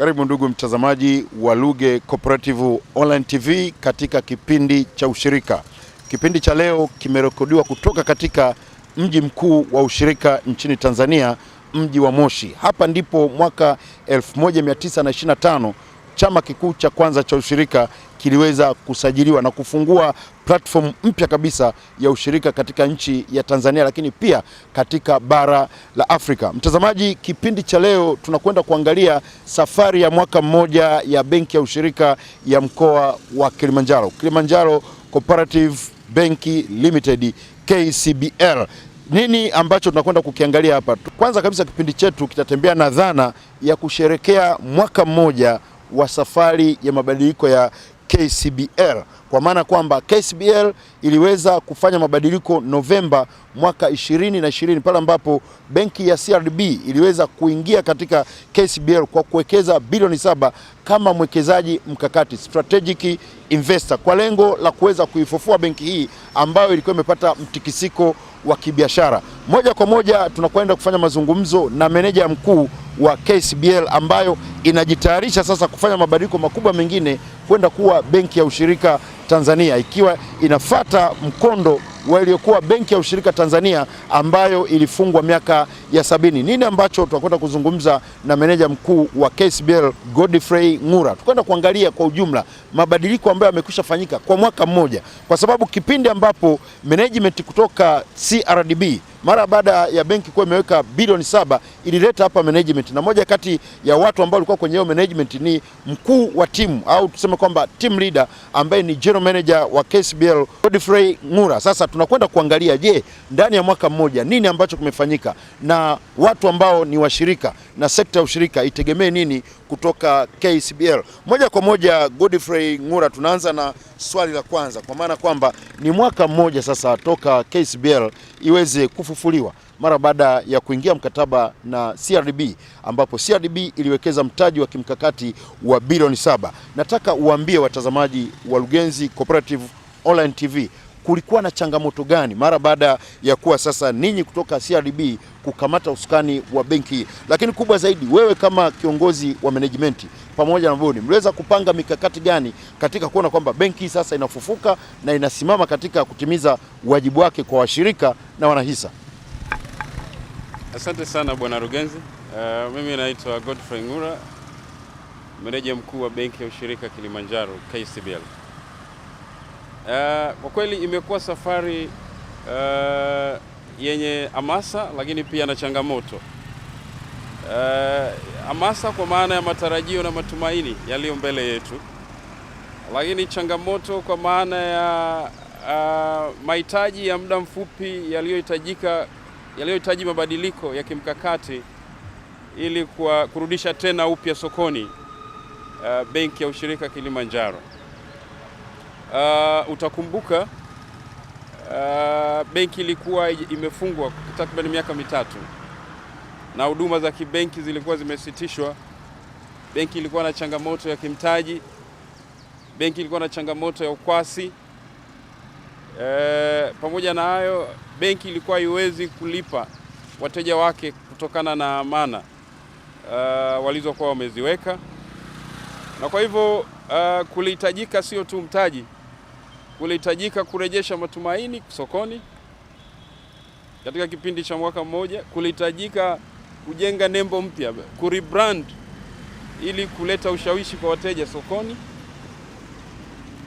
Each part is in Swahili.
Karibu ndugu mtazamaji wa Luge Cooperative Online TV katika kipindi cha ushirika. Kipindi cha leo kimerekodiwa kutoka katika mji mkuu wa ushirika nchini Tanzania, mji wa Moshi. Hapa ndipo mwaka 1925 chama kikuu cha kwanza cha ushirika kiliweza kusajiliwa na kufungua platform mpya kabisa ya ushirika katika nchi ya Tanzania, lakini pia katika bara la Afrika. Mtazamaji, kipindi cha leo tunakwenda kuangalia safari ya mwaka mmoja ya benki ya ushirika ya mkoa wa Kilimanjaro, Kilimanjaro Cooperative Bank Limited, KCBL. Nini ambacho tunakwenda kukiangalia hapa? Kwanza kabisa, kipindi chetu kitatembea na dhana ya kusherekea mwaka mmoja wa safari ya mabadiliko ya KCBL, kwa maana kwamba KCBL iliweza kufanya mabadiliko Novemba mwaka 2020 pale ambapo benki ya CRDB iliweza kuingia katika KCBL kwa kuwekeza bilioni 7 kama mwekezaji mkakati, strategic investor, kwa lengo la kuweza kuifufua benki hii ambayo ilikuwa imepata mtikisiko wa kibiashara. Moja kwa moja tunakwenda kufanya mazungumzo na meneja mkuu wa KCBL ambayo inajitayarisha sasa kufanya mabadiliko makubwa mengine kwenda kuwa benki ya ushirika Tanzania, ikiwa inafata mkondo wa iliyokuwa benki ya ushirika Tanzania ambayo ilifungwa miaka ya 70. Nini ambacho tutakwenda kuzungumza na meneja mkuu wa KCBL Godfrey Ngura? Tukwenda kuangalia kwa ujumla mabadiliko ambayo yamekwisha fanyika kwa mwaka mmoja, kwa sababu kipindi ambapo management kutoka CRDB mara baada ya benki kuwa imeweka bilioni 7 ilileta hapa management, na moja kati ya watu ambao walikuwa kwenye hiyo management ni mkuu wa timu au tuseme kwamba team leader ambaye ni general manager wa KCBL Godfrey Ngura. Sasa tunakwenda kuangalia, je, ndani ya mwaka mmoja nini ambacho kimefanyika na watu ambao ni washirika na sekta ya ushirika itegemee nini kutoka KCBL. Moja kwa moja, Godfrey Ngura, tunaanza na swali la kwanza, kwa maana kwamba ni mwaka mmoja sasa toka KCBL iweze kufufuliwa mara baada ya kuingia mkataba na CRDB, ambapo CRDB iliwekeza mtaji wa kimkakati wa bilioni 7. Nataka uambie watazamaji wa Lugenzi Cooperative Online TV, kulikuwa na changamoto gani mara baada ya kuwa sasa ninyi kutoka CRDB kukamata usukani wa benki, lakini kubwa zaidi, wewe kama kiongozi wa management pamoja na bodi mliweza kupanga mikakati gani katika kuona kwamba benki sasa inafufuka na inasimama katika kutimiza wajibu wake kwa washirika na wanahisa? Asante sana Bwana Lugenzi. Mimi naitwa Godfrey Ngura, meneja mkuu wa benki ya ushirika Kilimanjaro KCBL. Kwa kweli imekuwa safari yenye hamasa lakini pia na changamoto. Hamasa kwa maana ya matarajio na matumaini yaliyo mbele yetu, lakini changamoto kwa maana ya mahitaji ya muda mfupi yaliyohitaji mabadiliko ya kimkakati ili kurudisha tena upya sokoni benki ya ushirika Kilimanjaro. Utakumbuka benki ilikuwa imefungwa takriban miaka mitatu na huduma za kibenki zilikuwa zimesitishwa. Benki ilikuwa na changamoto ya kimtaji, benki ilikuwa na changamoto ya ukwasi. Pamoja na hayo, benki ilikuwa haiwezi kulipa wateja wake kutokana na amana walizokuwa wameziweka, na kwa hivyo kulihitajika sio tu mtaji, kulihitajika kurejesha matumaini sokoni katika kipindi cha mwaka mmoja, kulihitajika kujenga nembo mpya, kurebrand ili kuleta ushawishi kwa wateja sokoni.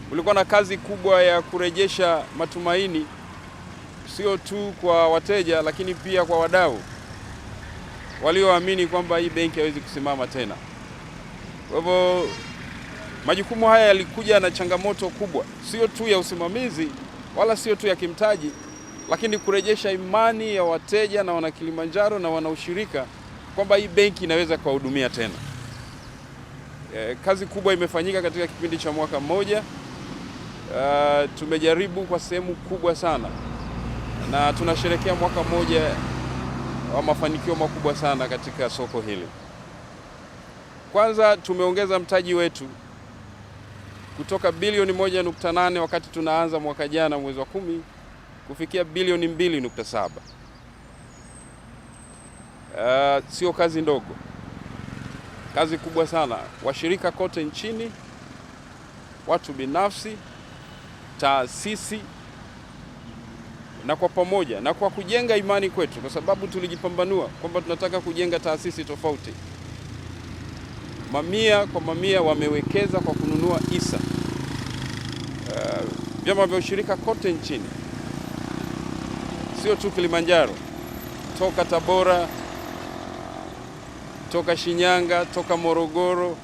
Kulikuwa na kazi kubwa ya kurejesha matumaini sio tu kwa wateja, lakini pia kwa wadau walioamini kwamba hii benki haiwezi kusimama tena. Kwa hivyo majukumu haya yalikuja na changamoto kubwa, sio tu ya usimamizi wala sio tu ya kimtaji, lakini kurejesha imani ya wateja na wana Kilimanjaro na wana ushirika kwamba hii benki inaweza kuwahudumia tena. Kazi kubwa imefanyika katika kipindi cha mwaka mmoja. Tumejaribu kwa sehemu kubwa sana na tunasherehekea mwaka mmoja wa mafanikio makubwa sana katika soko hili. Kwanza, tumeongeza mtaji wetu kutoka bilioni 1.8 wakati tunaanza mwaka jana mwezi wa 10 kufikia bilioni 2.7. Sio kazi ndogo. kazi kubwa sana. Washirika kote nchini, watu binafsi, taasisi, na kwa pamoja na kwa kujenga imani kwetu, kwa sababu tulijipambanua kwamba tunataka kujenga taasisi tofauti. Mamia kwa mamia wamewekeza kwa kununua hisa. Vyama vya ushirika kote nchini, sio tu Kilimanjaro, toka Tabora, toka Shinyanga, toka Morogoro,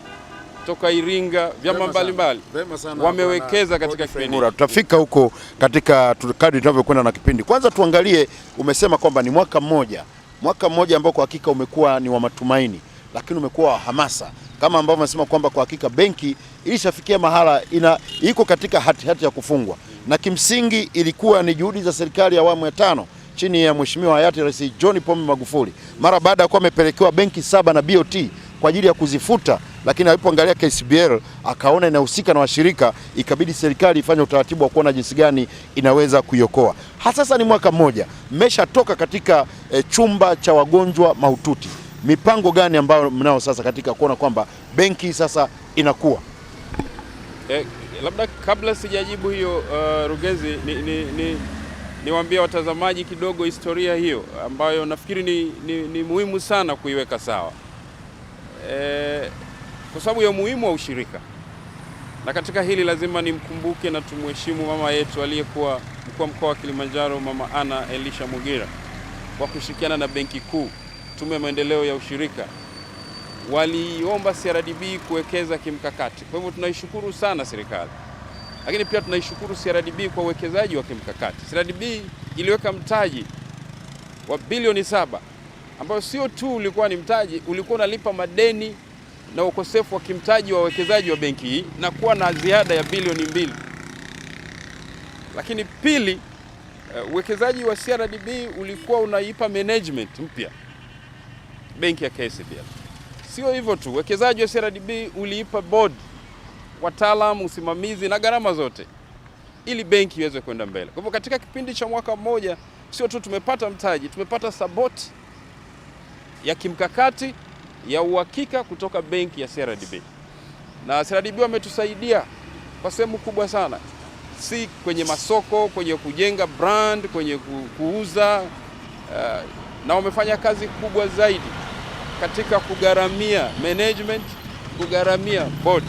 toka Iringa, vyama mbalimbali wamewekeza katika kipindi. Tutafika huko katika kadri tunavyokwenda na kipindi. Kwanza tuangalie, umesema kwamba ni mwaka mmoja ambao kwa hakika umekuwa ni wa matumaini, lakini umekuwa wa hamasa, kama ambavyo umesema kwamba kwa hakika benki ilishafikia mahala iko katika hati ya kufungwa, na kimsingi ilikuwa ni juhudi za serikali ya awamu ya 5 chini ya Mheshimiwa hayati Rais John Pombe Magufuli, mara baada ya kuwa amepelekewa benki 7 na BOT kwa ajili ya kuzifuta, lakini alipoangalia KCBL akaona inahusika na washirika, ikabidi serikali ifanye utaratibu wa kuona jinsi gani inaweza kuiokoa. Sasa ni mwaka mmoja mmeshatoka katika chumba cha wagonjwa mahututi. Mipango gani ambayo mnao sasa katika kuona kwamba benki sasa inakuwa? Labda kabla sijajibu hiyo, Rugezi, niwaambie watazamaji kidogo historia hiyo ambayo nafikiri ni muhimu sana kuiweka sawa, kwa sababu ya umuhimu wa ushirika. Na katika hili lazima nimkumbuke na tumheshimu mama yetu aliyekuwa mkuu wa mkoa wa Kilimanjaro, Mama Anna Elisha Mugira, kwa kushirikiana na Benki Kuu, Tume ya Maendeleo ya Ushirika, waliomba CRDB kuwekeza kimkakati. Kwa hivyo tunaishukuru sana serikali, lakini pia tunaishukuru CRDB kwa uwekezaji wa kimkakati. CRDB iliweka mtaji wa bilioni 7 ambayo sio tu ulikuwa ni mtaji, ulikuwa unalipa madeni na ukosefu wa kimtaji wa uwekezaji wa benki hii na kuwa na ziada ya bilioni 2. Lakini pili, uwekezaji wa CRDB ulikuwa unaipa management mpya benki ya KCBL. Sio hivyo tu, uwekezaji wa CRDB uliipa board, wataalamu, usimamizi na gharama zote ili benki iweze kwenda mbele. Kwa hivyo katika kipindi cha mwaka mmoja, sio tu tumepata mtaji, tumepata support ya kimkakati ya uhakika kutoka benki ya CRDB. Na CRDB wametusaidia kwa sehemu kubwa sana, si kwenye masoko, kwenye kujenga brand, kwenye kuuza, na wamefanya kazi kubwa zaidi katika kugharamia management, kugharamia board.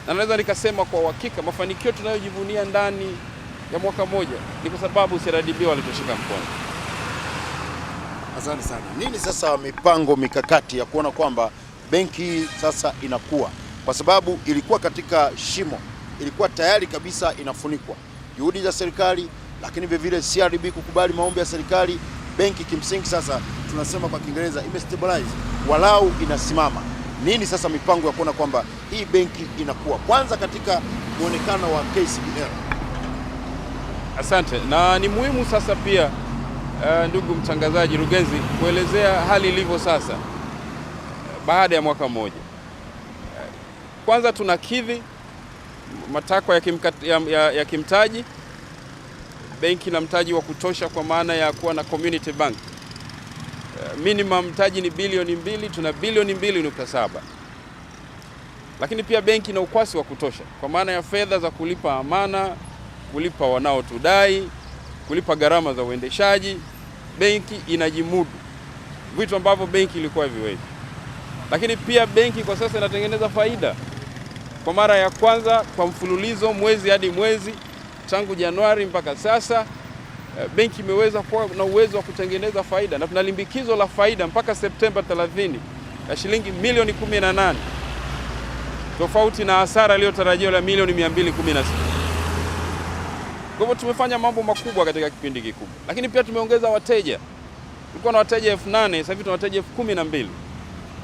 Na naweza nikasema kwa uhakika mafanikio tunayojivunia ndani ya mwaka mmoja ni kwa sababu CRDB walitushika mkono. Asante sana. Nini sasa mipango mikakati ya kuona kwamba benki sasa inakuwa, kwa sababu ilikuwa katika shimo, ilikuwa tayari kabisa inafunikwa, juhudi za serikali, lakini vile vile CRDB kukubali maombi ya serikali, benki kimsingi sasa tunasema kwa Kiingereza imestabilize, walau inasimama. Nini sasa mipango ya kuona kwamba hii benki inakuwa kwanza katika muonekano wa KCBL? Asante. Na ni muhimu sasa pia, ndugu mtangazaji Rugezi, kuelezea hali ilivyo sasa baada ya mwaka mmoja. Kwanza tunakidhi matakwa ya kimtaji. Benki na mtaji wa kutosha kwa maana ya kuwa na community bank. Minimum mtaji ni bilioni 2, tuna bilioni 2.7. Lakini pia benki na ukwasi wa kutosha kwa maana ya fedha za kulipa amana, kulipa wanaotudai, kulipa gharama za uendeshaji. Benki inajimudu, vitu ambavyo benki ilikuwa viwezi. Lakini pia benki kwa sasa inatengeneza faida kwa mara ya kwanza kwa mfululizo, mwezi hadi mwezi, tangu Januari mpaka sasa. Benki imeweza kuwa na uwezo wa kutengeneza faida, na tuna limbikizo la faida mpaka Septemba 30 ya shilingi milioni 18, tofauti na hasara iliyotarajiwa la milioni 216. Kwa hivyo tumefanya mambo makubwa katika kipindi kikubwa, lakini pia tumeongeza wateja. Tulikuwa na wateja 8,000, sasa hivi tuna wateja 12,000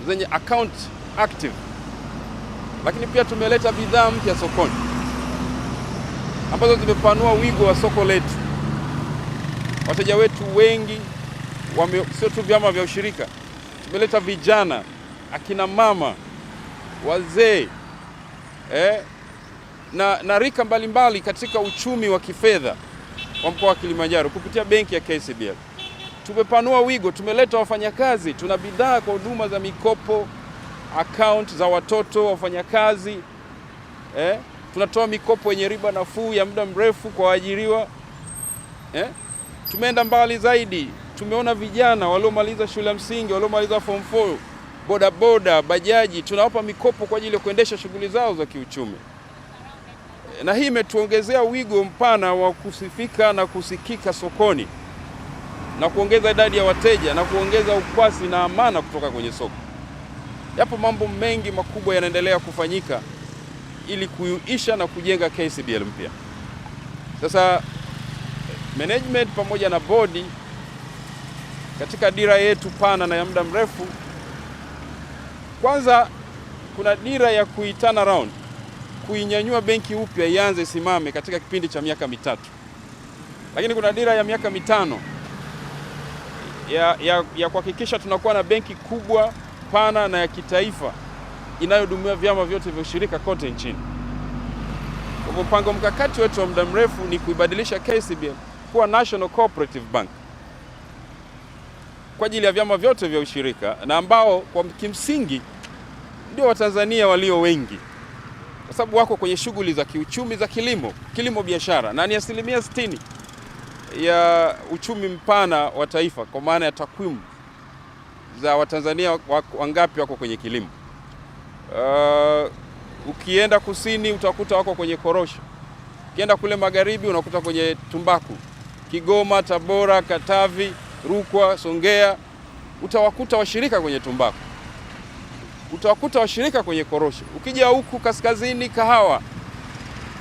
zenye account active. Lakini pia tumeleta bidhaa mpya sokoni ambazo zimepanua wigo wa soko letu. Wateja wetu wengi sio tu vyama vya ushirika, tumeleta vijana, akina mama, wazee, na rika mbalimbali katika uchumi wa kifedha wa mkoa wa Kilimanjaro kupitia benki ya KCBL. Tumepanua wigo, tumeleta wafanyakazi, tuna bidhaa kwa huduma za mikopo, account za watoto, wafanyakazi. Tunatoa mikopo yenye riba nafuu ya muda mrefu kwa waajiriwa. Tumeenda mbali zaidi. Tumeona vijana waliomaliza shule ya msingi, waliomaliza form 4, bodaboda, bajaji, tunawapa mikopo kwa ajili ya kuendesha shughuli zao za kiuchumi. Na hii imetuongezea wigo mpana wa kusifika na kusikika sokoni, na kuongeza idadi ya wateja, na kuongeza ukwasi na amana kutoka kwenye soko. Yapo mambo mengi makubwa yanaendelea kufanyika ili kuisha na kujenga KCBL mpya. Sasa management pamoja na bodi katika dira yetu pana na ya muda mrefu, kwanza kuna dira ya kuiturn around, kuinyanyua benki upya ianze simame katika kipindi cha miaka mitatu. Lakini kuna dira ya miaka mitano ya kuhakikisha tunakuwa na benki kubwa, pana na ya kitaifa inayodumia vyama vyote vya ushirika kote nchini. Kwa mpango mkakati wetu wa muda mrefu ni kuibadilisha KCBL kuwa National Cooperative Bank kwa ajili ya vyama vyote vya ushirika, na ambao kwa kimsingi ndio Watanzania walio wengi, kwa sababu wako kwenye shughuli za kiuchumi za kilimo biashara, na ni 60% ya uchumi mpana wa taifa, kwa maana ya takwimu za Watanzania wangapi wako kwenye kilimo. Ukienda kusini utakuta wako kwenye korosho, ukienda kule magharibi unakuta kwenye tumbaku. Kigoma, Tabora, Katavi, Rukwa, Songea utawakuta washirika kwenye tumbaku, utawakuta washirika kwenye korosho. Ukija huku kaskazini, kahawa.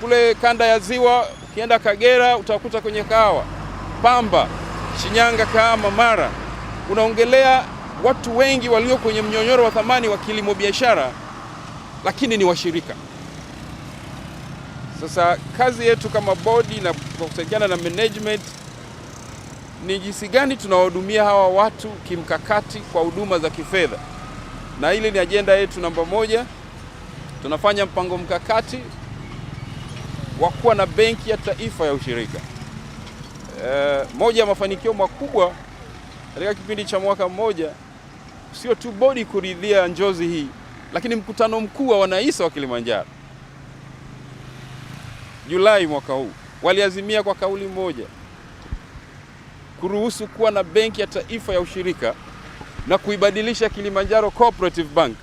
Kule kanda ya Ziwa ukienda Kagera utawakuta kwenye kahawa. Pamba, Shinyanga, Kahama, Mara. Unaongelea watu wengi walio kwenye mnyonyoro wa thamani wa kilimo biashara, lakini ni washirika. Sasa kazi yetu kama bodi na kwa kusaidiana na management ni jinsi gani tunawahudumia hawa watu kimkakati kwa huduma za kifedha. Na hili ni ajenda yetu namba 1. Tunafanya mpango mkakati wa kuwa na benki ya taifa ya ushirika. Moja ya mafanikio makubwa katika kipindi cha mwaka mmoja sio tu bodi kuridhia njozi hii, lakini mkutano mkuu wa wanahisa wa Kilimanjaro Julai mwaka huu waliazimia kwa kauli moja kuruhusu kuwa na benki ya taifa ya ushirika na kuibadilisha Kilimanjaro Cooperative Bank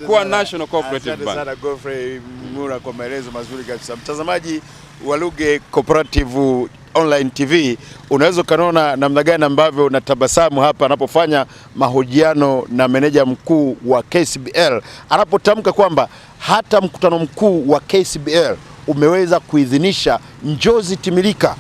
kuwa National Cooperative Bank. Asante sana Godfrey Ngura kwa maelezo mazuri kabisa. Mtazamaji wa Ruge Cooperative Online TV, unaweza kanaona namna gani ambavyo natabasamu hapa anapofanya mahojiano na meneja mkuu wa KCBL, anapotamka kwamba hata mkutano mkuu wa KCBL umeweza kuidhinisha njozi timilika.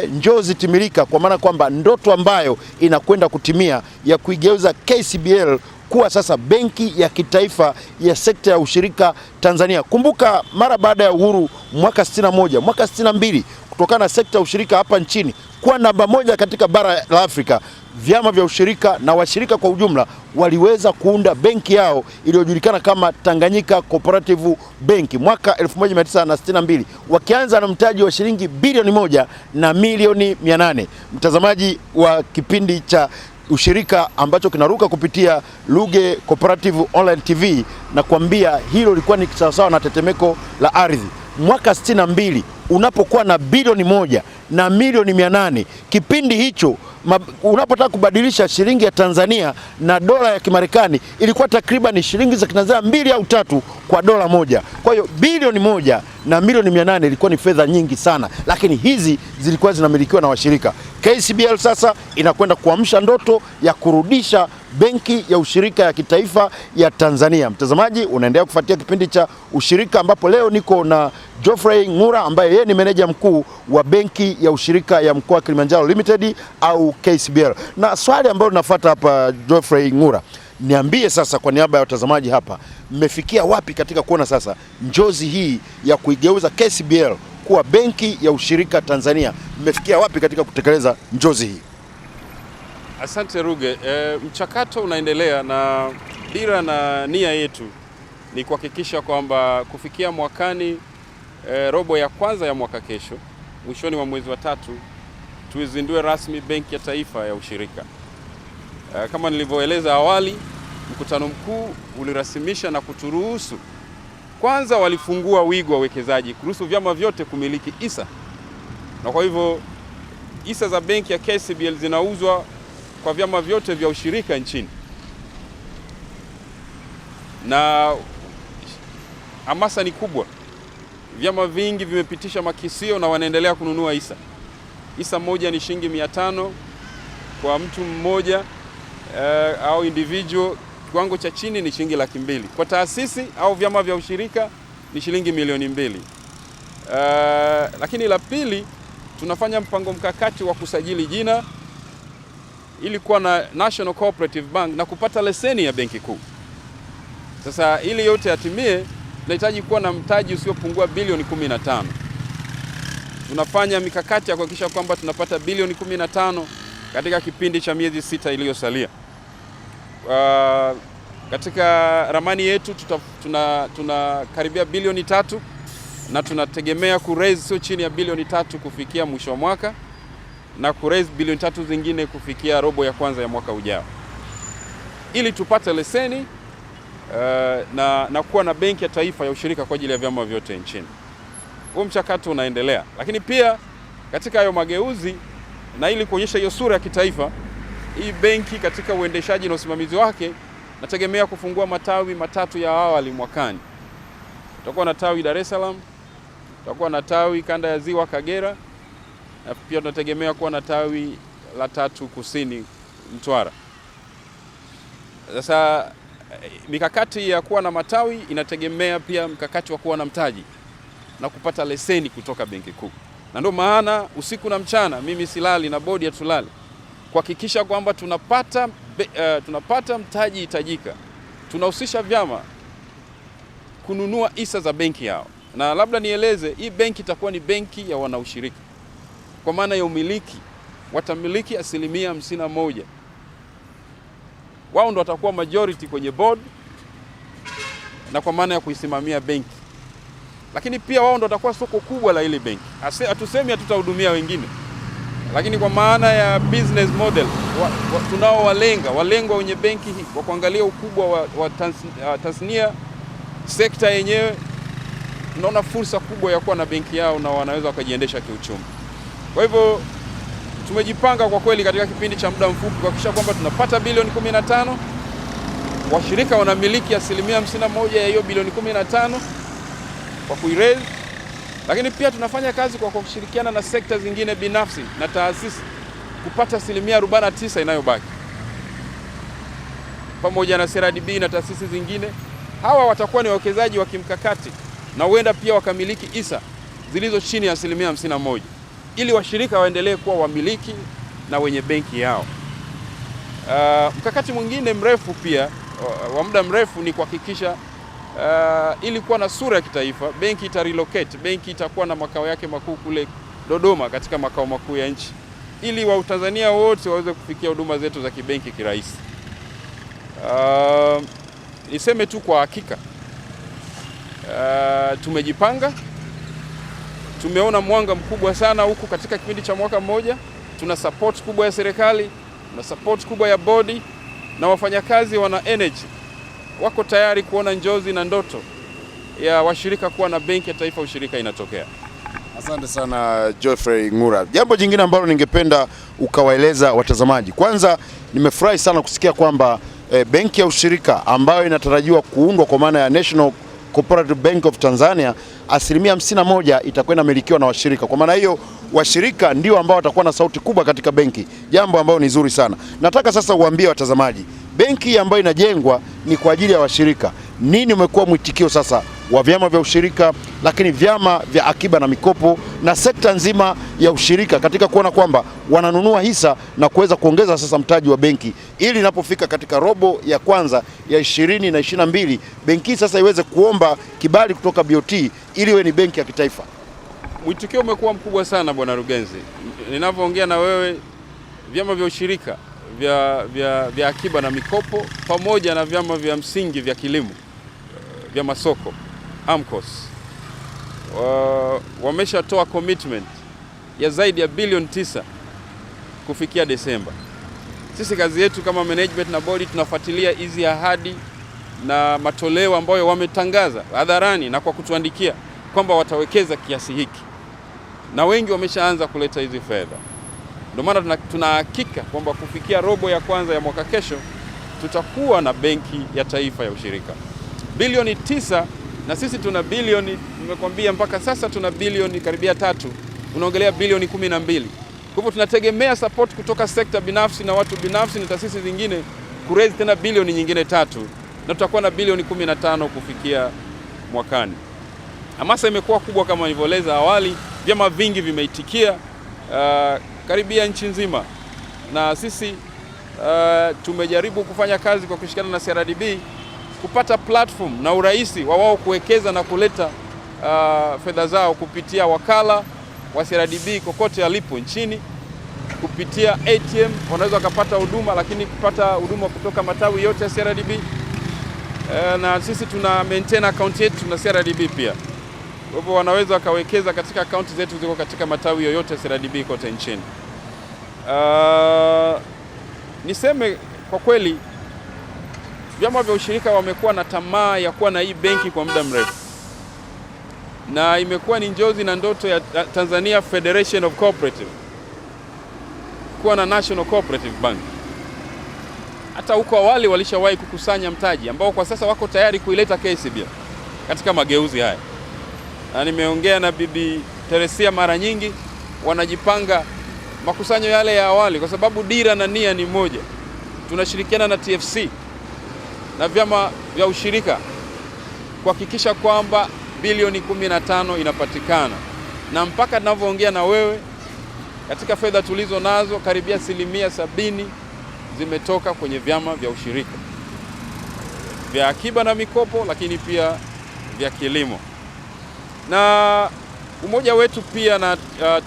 Njozi timilika kwa maana kwamba ndoto ambayo inakwenda kutimia ya kuigeuza KCBL kuwa sasa benki ya kitaifa ya sekta ya ushirika Tanzania. Kumbuka mara baada ya uhuru mwaka 61, mwaka 62, kutokana na sekta ya ushirika hapa nchini kuwa namba 1 katika bara la Afrika, vyama vya ushirika na washirika kwa ujumla waliweza kuunda benki yao iliyojulikana kama Tanganyika Cooperative Bank mwaka 1962, wakianza na mtaji wa shilingi bilioni 1 na milioni 800. Mtazamaji wa kipindi cha ushirika ambacho kinaruka kupitia Ruge Cooperative Online TV, na kuambia hilo lilikuwa ni sawasawa na tetemeko la ardhi. Mwaka 62 unapokuwa na bilioni 1 na milioni 800, kipindi hicho unapotaka kubadilisha shilingi ya Tanzania na dola ya Kimarekani ilikuwa takriban shilingi za Tanzania 2 au 3 kwa dola moja. Kwa hiyo bilioni 1 na milioni 800 ilikuwa ni fedha nyingi sana, lakini hizi zilikuwa zinamilikiwa na washirika. KCBL sasa inakwenda kuamsha ndoto ya kurudisha benki ya ushirika ya kitaifa ya Tanzania. Mtazamaji, unaendelea kufuatia kipindi cha ushirika, ambapo leo niko na Godfrey Ngura ambaye yeye ni meneja mkuu wa benki ya ushirika ya mkoa wa Kilimanjaro Limited au KCBL. Na swali ambalo linafuata hapa, Godfrey Ngura, niambie sasa kwa niaba ya watazamaji hapa, mmefikia wapi katika kuona sasa njozi hii ya kuigeuza KCBL kuwa benki ya ushirika Tanzania? Mmefikia wapi katika kutekeleza njozi hii? Asante Ruge. Mchakato unaendelea na dira na nia yetu ni kuhakikisha kwamba kufikia mwakani, robo ya kwanza ya mwaka kesho, mwishoni mwa mwezi wa 3, tuizindue rasmi benki ya taifa ya ushirika. Kama nilivyoeleza awali, mkutano mkuu ulirasimisha na kuturuhusu, kwanza walifungua wigo wa wekezaji kuruhusu vyama vyote kumiliki hisa, na kwa hivyo hisa za benki ya KCBL zinauzwa kwa vyama vyote vya ushirika nchini, na hamasa ni kubwa. Vyama vingi vimepitisha makisio na wanaendelea kununua hisa. Hisa moja ni shilingi 500 kwa mtu mmoja au individual. Kiwango cha chini ni shilingi 200,000. Kwa taasisi au vyama vya ushirika ni shilingi 2,200,000. Lakini la pili, tunafanya mpango mkakati wa kusajili jina ili kuwa na National Cooperative Bank na kupata leseni ya benki kuu. Sasa ili yote yatimie, tunahitaji kuwa na mtaji usiopungua bilioni 15. Tunafanya mikakati ya kuhakikisha kwamba tunapata bilioni 15 katika kipindi cha miezi 6 iliyosalia. Katika ramani yetu tunakaribia bilioni 3 na tunategemea kuraise sio chini ya bilioni 3 kufikia mwisho wa mwaka na kuraise bilioni 3 zingine kufikia robo ya kwanza ya mwaka ujao, ili tupate leseni na kuwa na benki ya taifa ya ushirika kwa ajili ya vyama vyote nchini. Huu mchakato unaendelea, lakini pia katika hayo mageuzi na ili kuonyesha hiyo sura ya kitaifa, hii benki katika uendeshaji na usimamizi wake nategemea kufungua matawi 3 ya awali mwakani. Tutakuwa na tawi Dar es Salaam, tutakuwa na tawi kanda ya Ziwa Kagera, na pia tunategemea kuwa na tawi la 3 kusini Mtwara. Sasa mikakati ya kuwa na matawi inategemea pia mkakati wa kuwa na mtaji na kupata leseni kutoka benki kuu, na ndio maana usiku na mchana mimi silali na bodi hatulali kuhakikisha kwamba tunapata mtaji hitajika. Tunahusisha vyama kununua hisa za benki yao, na labda nieleze, hii benki itakuwa ni benki ya wanaushirika kwa maana ya umiliki. Watamiliki 51%. Wao ndo watakuwa majority kwenye board na kwa maana ya kuisimamia benki, lakini pia wao ndo watakuwa soko kubwa la ile benki. Hatusemi hatutahudumia wengine, lakini kwa maana ya business model tunao walengwa wenye benki hii kwa kuangalia ukubwa wa tasnia, sekta yenyewe. Tunaona fursa kubwa ya kuwa na benki yao na wanaweza wakajiendesha kiuchumi. Kwa hivyo tumejipanga kwa kweli katika kipindi cha muda mfupi kuhakikisha kwamba tunapata bilioni 15, washirika wanamiliki 51% ya hiyo bilioni 15 kwa kuiraise, lakini pia tunafanya kazi kwa kushirikiana na sekta zingine binafsi na taasisi kupata 49% inayobaki, pamoja na CRDB na taasisi zingine. Hawa watakuwa ni wawekezaji wa kimkakati na huenda pia wakamiliki hisa zilizo chini ya 51%, ili washirika waendelee kuwa wamiliki na wenye benki yao. Mkakati mwingine mrefu pia wa muda mrefu ni kuhakikisha ili kuwa na sura ya kitaifa, benki relocate. Benki itakuwa na makao yake makuu kule Dodoma katika makao makuu ya nchi, ili Watanzania wote waweze kufikia huduma zetu za kibenki kirahisi. Niseme tu kwa hakika tumejipanga. Tumeona mwanga mkubwa sana huku katika kipindi cha mwaka mmoja. Tuna support kubwa ya serikali, tuna support kubwa ya bodi, na wafanyakazi wana energy, wako tayari kuona njozi na ndoto ya washirika kuwa na benki ya taifa ushirika inatokea. Asante sana Geoffrey Ngura. Jambo jingine ambalo ningependa ukawaeleza watazamaji, kwanza nimefurahi sana kusikia kwamba benki ya ushirika ambayo inatarajiwa kuundwa kwa maana ya National Cooperative Bank of Tanzania, 51% itakuwa inamilikiwa na washirika. Kwa maana hiyo washirika ndio ambao watakuwa na sauti kubwa katika benki, jambo ambalo ni zuri sana. Nataka sasa uambie watazamaji, benki ambayo inajengwa ni kwa ajili ya washirika. Nini umekuwa mwitikio sasa wa vyama vya ushirika, lakini vyama vya akiba na mikopo na sekta nzima ya ushirika katika kuona kwamba wananunua hisa na kuweza kuongeza sasa mtaji wa benki, ili inapofika katika robo ya kwanza ya 20 na 22 benki sasa iweze kuomba kibali kutoka BOT ili iwe ni benki ya kitaifa? Mwitikio umekuwa mkubwa sana Bwana Rugenzi. Ninavyoongea na wewe, vyama vya ushirika vya akiba na mikopo pamoja na vyama vya msingi vya kilimo vya masoko AMCOS wameshatoa commitment ya zaidi ya bilioni 9 kufikia Desemba. Sisi kazi yetu kama management na bodi tunafuatilia hizi ahadi na matoleo ambayo wametangaza hadharani na kwa kutuandikia kwamba watawekeza kiasi hiki, na wengi wameshaanza kuleta hizi fedha. Ndio maana tunahakika kwamba kufikia robo ya kwanza ya mwaka kesho tutakuwa na benki ya taifa ya ushirika bilioni 9, na sisi tuna bilioni, nimekwambia mpaka sasa tuna bilioni karibia 3, unaongelea bilioni 12. Kwa hivyo tunategemea support kutoka sekta binafsi na watu binafsi na taasisi zingine kuraise tena bilioni nyingine 3, na tutakuwa na bilioni 15 kufikia mwakani. Hamasa imekuwa kubwa kama nilivyoeleza awali, vyama vingi vimeitikia karibia nchi nzima, na sisi tumejaribu kufanya kazi kwa kushirikiana na CRDB kupata platform na urahisi wa wao kuwekeza na kuleta fedha zao kupitia wakala wa CRDB kokote alipo nchini. Kupitia ATM wanaweza wakapata huduma, lakini kupata huduma kutoka matawi yote ya CRDB, na sisi tuna maintain account yetu na CRDB pia. Kwa hivyo wanaweza wakawekeza katika akaunti zetu ziko katika matawi yoyote ya CRDB kote nchini. Niseme kwa kweli vyama vya ushirika wamekuwa na tamaa ya kuwa na hii benki kwa muda mrefu, na imekuwa ni njozi na ndoto ya Tanzania Federation of Cooperative kuwa na National Cooperative Bank. Hata huko awali walishawahi kukusanya mtaji ambao kwa sasa wako tayari kuileta KCB katika mageuzi haya, na nimeongea na Bibi Teresia mara nyingi, wanajipanga makusanyo yale ya awali kwa sababu dira na nia ni moja. Tunashirikiana na TFC na vyama vya ushirika kuhakikisha kwamba bilioni 15 inapatikana, na mpaka ninavyoongea na wewe katika fedha tulizo nazo karibia 70% zimetoka kwenye vyama vya ushirika vya akiba na mikopo, lakini pia vya kilimo. Na umoja wetu pia na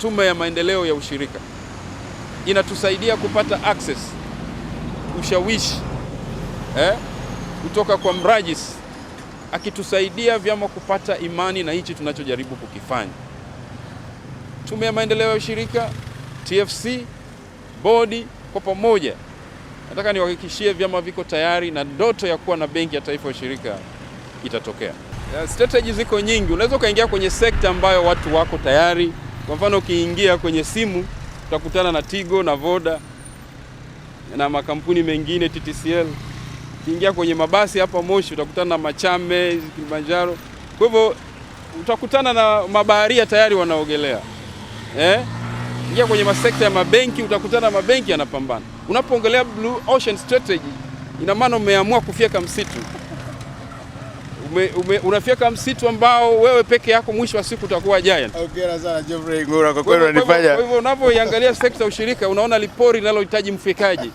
tume ya maendeleo ya ushirika inatusaidia kupata access, ushawishi kutoka kwa mrajisi, akitusaidia vyama kupata imani na hichi tunachojaribu kukifanya. Tume ya maendeleo ya ushirika, TFC, bodi kwa pamoja, nataka niwahakikishie vyama viko tayari na ndoto ya kuwa na benki ya taifa ya ushirika itatokea. Strategy ziko nyingi. Unaweza ukaingia kwenye sekta ambayo watu wako tayari. Kwa mfano, ukiingia kwenye simu utakutana na Tigo na Voda na makampuni mengine TTCL. Ukiingia kwenye mabasi hapa Moshi utakutana na Machame, Kilimanjaro. Kwa hivyo utakutana na mabaharia tayari wanaogelea. Ingia kwenye masekta ya mabenki utakutana na mabenki yanapambana. Unapoongelea Blue Ocean Strategy, ina maana umeamua kufyeka msitu. Unafyeka msitu ambao wewe peke yako mwisho wa siku utakuwa giant. Hongera sana Geoffrey Ngura, kwa kweli unanifanya. Kwa hivyo unapoiangalia sekta ya ushirika unaona lipori linalohitaji mfyekaji.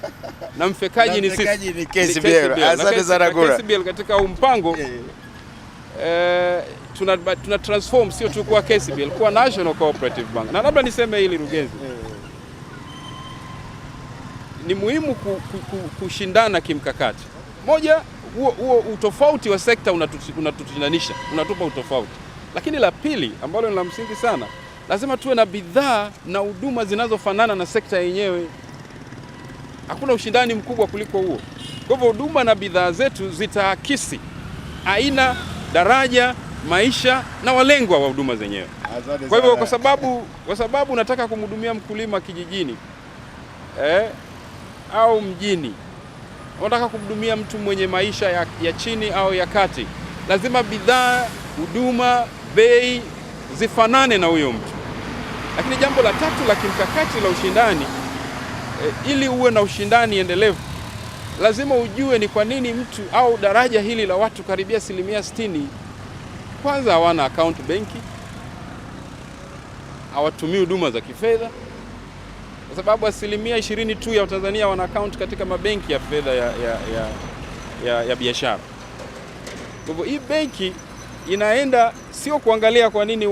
Na mfyekaji ni sisi. Mfyekaji ni KCBL. Asante sana Ngura. KCBL katika mpango tuna transform sio tu kuwa KCBL kuwa National Cooperative Bank. Na labda niseme hili Rugenzi. Ni muhimu kushindana kimkakati. Moja, huo utofauti wa sekta unatutunanisha, unatupa utofauti. Lakini la pili ambalo ni la msingi sana, lazima tuwe na bidhaa na huduma zinazofanana na sekta yenyewe. Hakuna ushindani mkubwa kuliko huo. Kwa hivyo huduma na bidhaa zetu zitaakisi aina, daraja, maisha na walengwa wa huduma zenyewe. Kwa hivyo kwa sababu nataka kumhudumia mkulima kijijini au mjini, unataka kumhudumia mtu mwenye maisha ya chini au ya kati, lazima bidhaa, huduma, bei zifanane na huyo mtu. Lakini jambo la tatu la kimkakati la ushindani, ili uwe na ushindani endelevu, lazima ujue ni kwa nini mtu au daraja hili la watu karibia 60% kwanza hawana account benki, hawatumii huduma za kifedha, kwa sababu 20% tu ya Tanzania wana account katika mabenki ya fedha ya biashara. Kwa hivyo hii benki inaenda sio kuangalia kwa nini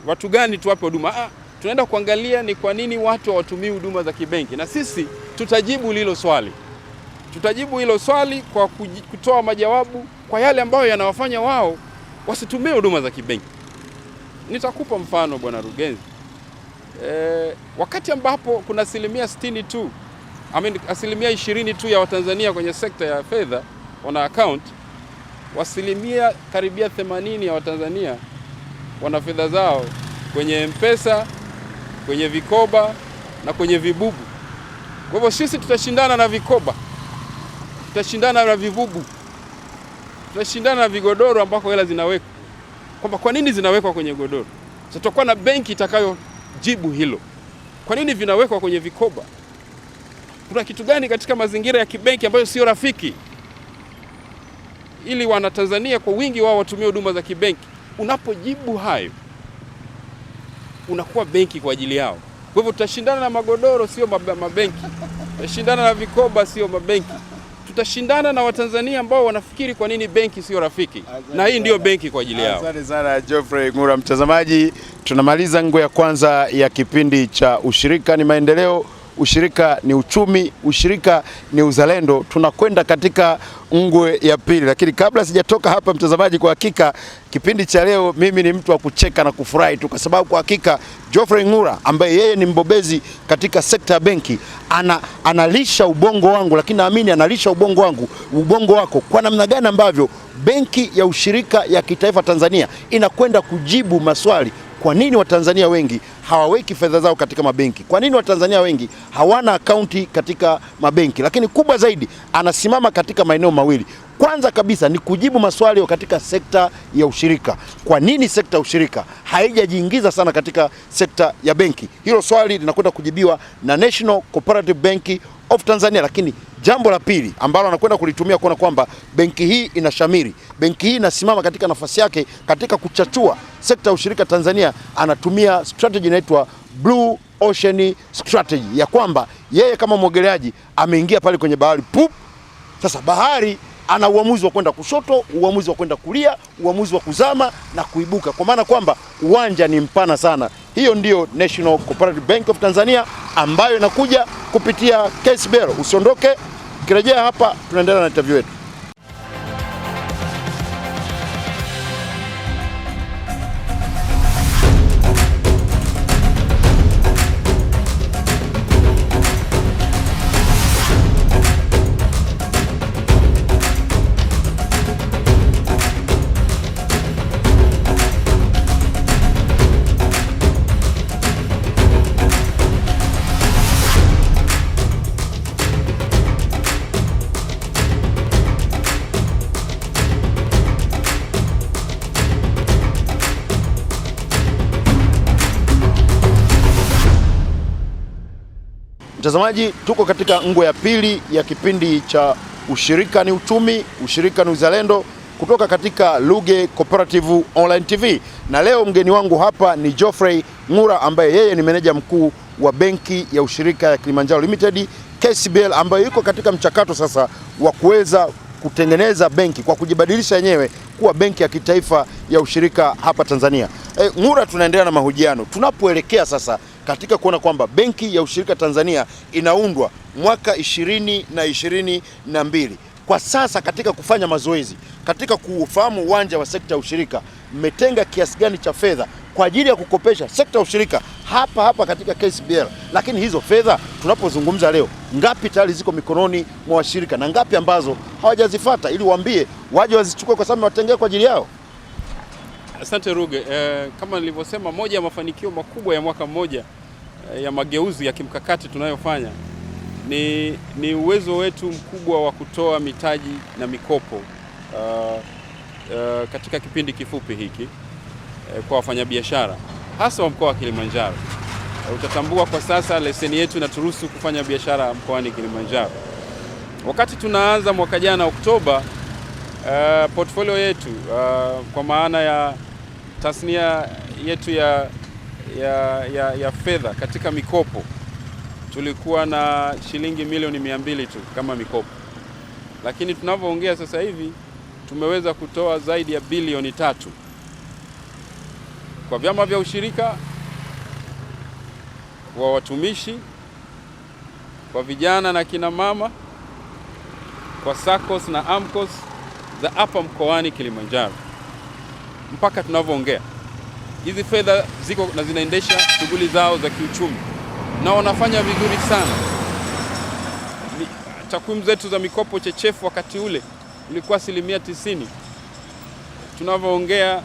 watu gani tuwape huduma. Tunaenda kuangalia ni kwa nini watu hawatumii huduma za kibenki, na sisi tutajibu hilo swali. Tutajibu hilo swali kwa kutoa majawabu kwa yale ambayo yanawafanya wao wasitumie huduma za kibenki. Nitakupa mfano Bwana Rugenzi. wakati ambapo kuna asilimia 60 tu, asilimia 20 tu ya Watanzania kwenye sekta ya fedha wana account, asilimia karibia 80 ya Watanzania wana fedha zao kwenye M-Pesa, kwenye vikoba na kwenye vibubu. Kwa hivyo sisi tutashindana na vikoba, tutashindana na vibubu, tutashindana na vigodoro ambako hela zinawekwa. Kwamba kwa nini zinawekwa kwenye godoro? Tutakuwa na benki itakayojibu hilo. Kwa nini vinawekwa kwenye vikoba? Kuna kitu gani katika mazingira ya kibenki ambayo sio rafiki ili wana Tanzania kwa wingi wao watumie huduma za kibenki? Unapojibu hayo, unakuwa benki kwa ajili yao. Kwa hivyo tutashindana na magodoro, sio mabenki. Tutashindana na vikoba, sio mabenki. Tutashindana na Watanzania ambao wanafikiri kwa nini benki sio rafiki, na hii ndio benki kwa ajili yao. Asante sana Geoffrey Ngura. Mtazamaji, tunamaliza ngwe ya kwanza ya kipindi cha Ushirika ni Maendeleo, Ushirika ni Uchumi, Ushirika ni Uzalendo. Tunakwenda katika ngwe ya pili, lakini kabla sijatoka hapa mtazamaji, kwa hakika kipindi cha leo mimi ni mtu wa kucheka na kufurahi tu, kwa sababu kwa hakika Geoffrey Ngura ambaye yeye ni mbobezi katika sekta ya benki analisha ubongo wangu, lakini naamini analisha ubongo wako kwa namna gani ambavyo benki ya ushirika ya kitaifa Tanzania inakwenda kujibu maswali. Kwa nini Watanzania wengi hawaweki fedha zao katika mabenki? Kwa nini Watanzania wengi hawana akaunti katika mabenki? Lakini kubwa zaidi, anasimama katika maeneo mawili. Kwanza kabisa ni kujibu maswali katika sekta ya ushirika. Kwa nini sekta ya ushirika haijajiingiza sana katika sekta ya benki? Hilo swali linakwenda kujibiwa na National Cooperative Bank of Tanzania. Lakini jambo la pili ambalo anakwenda kulitumia kuona kwamba benki hii inashamiri, benki hii inasimama katika nafasi yake katika kuchachua sekta ya ushirika Tanzania, anatumia strategy inaitwa Blue Ocean Strategy, ya kwamba yeye kama mwogeleaji ameingia pale kwenye bahari pup. Sasa bahari ana uamuzi wa kwenda kushoto, uamuzi wa kwenda kulia, uamuzi wa kuzama na kuibuka, kwa maana kwamba uwanja ni mpana sana. Hiyo ndio National Cooperative Bank of Tanzania ambayo inakuja kupitia KCBL. Usiondoke, ukirejea hapa tunaendelea na interview yetu. Mtazamaji, tuko katika ngwe ya pili ya kipindi cha Ushirika ni Uchumi, Ushirika ni Uzalendo kutoka katika Luge Cooperative Online TV. Na leo mgeni wangu hapa ni Geoffrey Ngura ambaye yeye ni meneja mkuu wa benki ya ushirika ya Kilimanjaro Limited KCBL, ambayo yuko katika mchakato sasa wa kuweza kutengeneza benki kwa kujibadilisha yenyewe kuwa benki ya kitaifa ya ushirika hapa Tanzania. Ngura, tunaendelea na mahojiano tunapoelekea sasa katika kuona kwamba benki ya ushirika Tanzania inaundwa mwaka 2022. Kwa sasa katika kufanya mazoezi, katika kufahamu uwanja wa sekta ya ushirika, mmetenga kiasi gani cha fedha kwa ajili ya kukopesha sekta ya ushirika hapa katika KCBL? Lakini hizo fedha tunapozungumza leo, ngapi tayari ziko mikononi mwa washirika na ngapi ambazo hawajazifuata, ili waambie waje wazichukue kwa sababu watengea kwa ajili yao? Asante Ruge. Kama nilivyosema, moja ya mafanikio makubwa ya mwaka mmoja ya mageuzi ya kimkakati tunayofanya ni uwezo wetu mkubwa wa kutoa mitaji na mikopo katika kipindi kifupi hiki kwa wafanyabiashara hasa wa mkoa wa Kilimanjaro. Utatambua kwa sasa leseni yetu inaturuhusu kufanya biashara mkoani Kilimanjaro. Wakati tunaanza mwaka jana Oktoba, portfolio yetu kwa maana ya tasnia yetu ya fedha katika mikopo tulikuwa na shilingi milioni 200 tu kama mikopo, lakini tunavyoongea sasa hivi tumeweza kutoa zaidi ya bilioni 3 kwa vyama vya ushirika, kwa watumishi, kwa vijana na kina mama, kwa SACCOS na AMCOS za hapa mkoani Kilimanjaro mpaka tunavyoongea. hizi fedha ziko na zinaendesha shughuli zao za kiuchumi na wanafanya vizuri sana. Takwimu zetu za mikopo chechefu wakati ule ilikuwa 90%. Tunavyoongea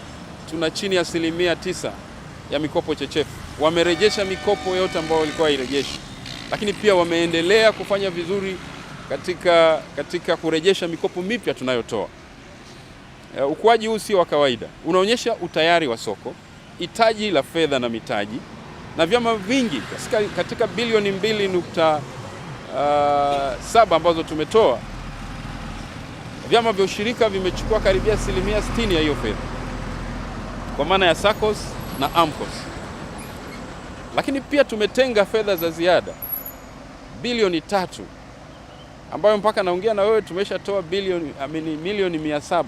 tuna chini ya 9% ya mikopo chechefu. Wamerejesha mikopo yote ambayo walikuwa irejeshi, lakini pia wameendelea kufanya vizuri katika kurejesha mikopo mipya tunayotoa. Ukuaji huu sio wa kawaida, unaonyesha utayari wa soko, hitaji la fedha na mitaji, na vyama vingi katika bilioni 2.7 ambazo tumetoa, vyama vya ushirika vimechukua karibia 60% ya hiyo fedha, kwa maana ya SACCOS na AMCOS. Lakini pia tumetenga fedha za ziada bilioni 3 ambayo mpaka naongea na wewe tumeshatoa milioni 700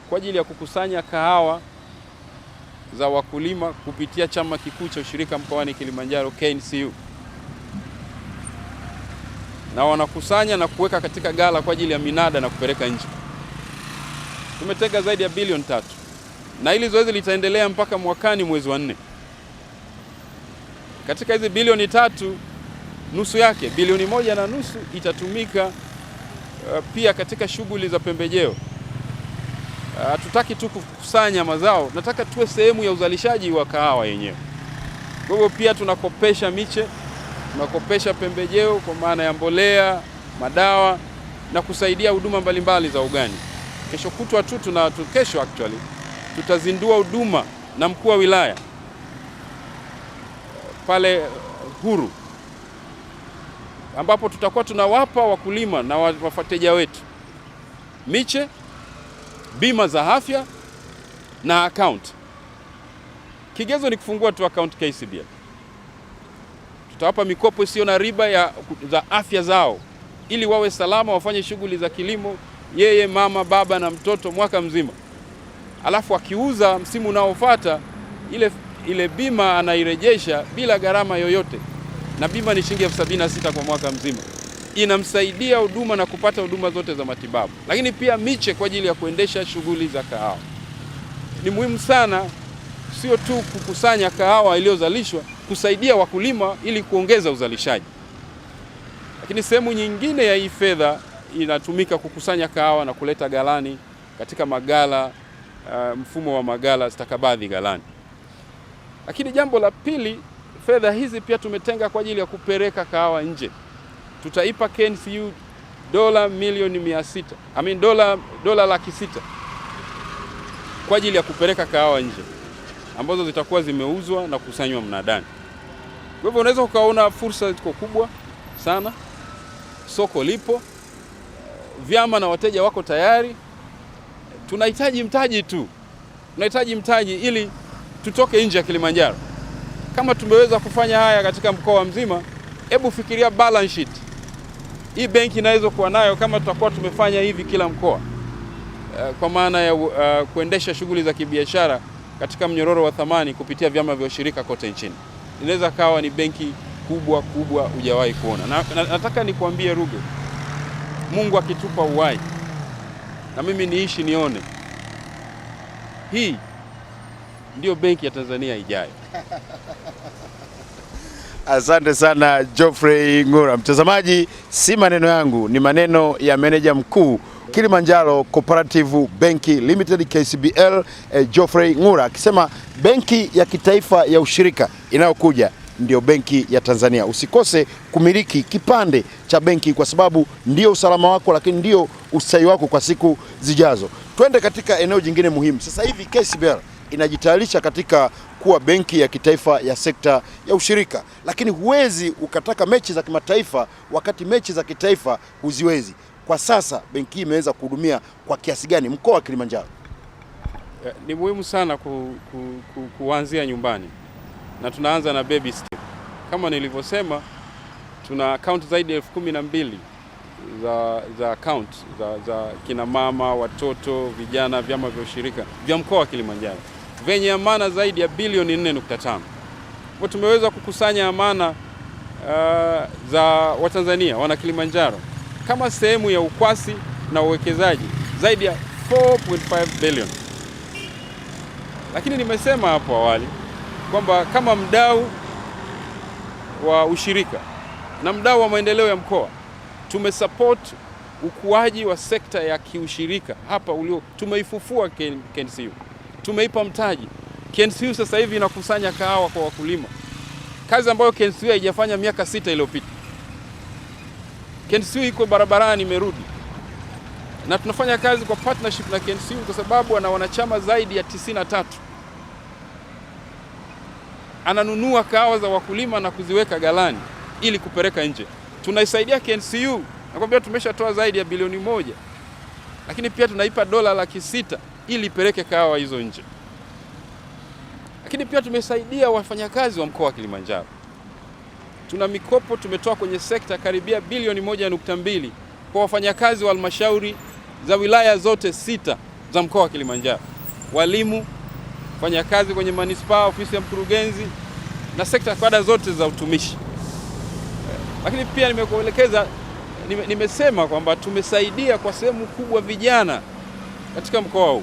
kwa ajili ya kukusanya kahawa za wakulima kupitia chama kikuu cha ushirika mkoani Kilimanjaro KNCU, na wanakusanya na kuweka katika ghala kwa ajili ya minada na kupeleka nje. Tumetenga zaidi ya bilioni 3 na hili zoezi litaendelea mpaka mwakani mwezi wa 4. Katika hizi bilioni 3, nusu yake, bilioni 1.5 itatumika pia katika shughuli za pembejeo. Hatutaki tu kukusanya mazao, nataka tuwe sehemu ya uzalishaji wa kahawa yenyewe. Kwa hivyo pia tunakopesha miche, tunakopesha pembejeo kwa maana ya mbolea, madawa na kusaidia huduma mbalimbali za ugani. Kesho kutwa tu kesho actually tutazindua huduma na mkuu wa wilaya pale Huru, ambapo tutakuwa tunawapa wakulima na wateja wetu miche, bima za afya na account. Kigezo ni kufungua tu account KCB. Tutawapa mikopo isiyo na riba za afya zao ili wawe salama, wafanye shughuli za kilimo, yeye, mama, baba na mtoto mwaka mzima. Alafu akiuza msimu unaofuata ile bima anairejesha bila gharama yoyote, na bima ni shilingi 76,000 kwa mwaka mzima. Inamsaidia huduma na kupata huduma zote za matibabu, lakini pia miche kwa ajili ya kuendesha shughuli za kahawa. Ni muhimu sana sio tu kukusanya kahawa iliyozalishwa, kusaidia wakulima ili kuongeza uzalishaji, lakini sehemu nyingine ya hii fedha inatumika kukusanya kahawa na kuleta ghalani katika magala, mfumo wa magala stakabadhi ghalani. Lakini jambo la pili, fedha hizi pia tumetenga kwa ajili ya kupeleka kahawa nje. Tutaipa KNCU dola milioni 600, dola 600 kwa ajili ya kupeleka kahawa nje, ambazo zitakuwa zimeuzwa na kukusanywa mnadani. Kwa hivyo unaweza ukaona fursa ziko kubwa sana, soko lipo, vyama na wateja wako tayari. Tunahitaji mtaji tu, tunahitaji mtaji ili tutoke nje ya Kilimanjaro. Kama tumeweza kufanya haya katika mkoa mzima, hebu fikiria balance sheet hii benki inaweza kuwa nayo kama tutakuwa tumefanya hivi kila mkoa, kwa maana ya kuendesha shughuli za kibiashara katika mnyororo wa thamani kupitia vyama vya ushirika kote nchini. Inaweza kawa ni benki kubwa hujawahi kuona. Na nataka nikwambie Ruge, Mungu akitupa uhai na mimi niishi nione, hii ndio benki ya Tanzania ijayo. Asante sana Geoffrey Ng'ura. Mtazamaji, si maneno yangu, ni maneno ya meneja mkuu Kilimanjaro Cooperative Bank Limited KCBL, Geoffrey Ng'ura, akisema benki ya kitaifa ya ushirika inayokuja ndio benki ya Tanzania. Usikose kumiliki kipande cha benki, kwa sababu ndio usalama wako, lakini ndio ustawi wako kwa siku zijazo. Twende katika eneo jingine muhimu. Sasa hivi KCBL inajitayarisha katika kuwa benki ya kitaifa ya sekta ya ushirika, lakini huwezi ukataka mechi za kimataifa wakati mechi za kitaifa huziwezi. Kwa sasa benki imeweza kuhudumia kwa kiasi gani mkoa wa Kilimanjaro? Ni muhimu sana kuanzia nyumbani, na tunaanza na baby step. Kama nilivyosema, tuna account zaidi ya 12,000 za account za kina mama, watoto, vijana, vyama vya ushirika vya mkoa wa Kilimanjaro venye amana zaidi ya bilioni 4.5. Kwa tumeweza kukusanya amana za Watanzania wana Kilimanjaro kama sehemu ya ukwasi na uwekezaji zaidi ya 4.5 billion. Lakini nimesema hapo awali kwamba kama mdau wa ushirika na mdau wa maendeleo ya mkoa tumesupport ukuaji wa sekta ya kiushirika hapa tumeifufua KNCU. Tumeipa mtaji. KNCU sasa hivi inakusanya kahawa kwa wakulima. Kazi ambayo KNCU haijafanya miaka 6 iliyopita. KNCU iko barabarani imerudi. Na tunafanya kazi kwa partnership na KNCU kwa sababu ana wanachama zaidi ya 93. Ananunua kahawa za wakulima na kuziweka ghalani ili kupeleka nje. Tunaisaidia KNCU. Nakwambia tumeshatoa zaidi ya bilioni 1. Lakini pia tunaipa dola 600,000 ili ipeleke kahawa hizo nje. Lakini pia tumesaidia wafanyakazi wa mkoa wa Kilimanjaro. Tuna mikopo tumetoa kwenye sekta karibia bilioni 1.2 kwa wafanyakazi wa halmashauri za wilaya zote 6 za mkoa wa Kilimanjaro. Walimu, wafanyakazi kwenye manispaa, ofisi ya mkurugenzi na sekta kada zote za utumishi. Lakini pia nimesema kwamba tumesaidia kwa sehemu kubwa vijana katika mkoa huu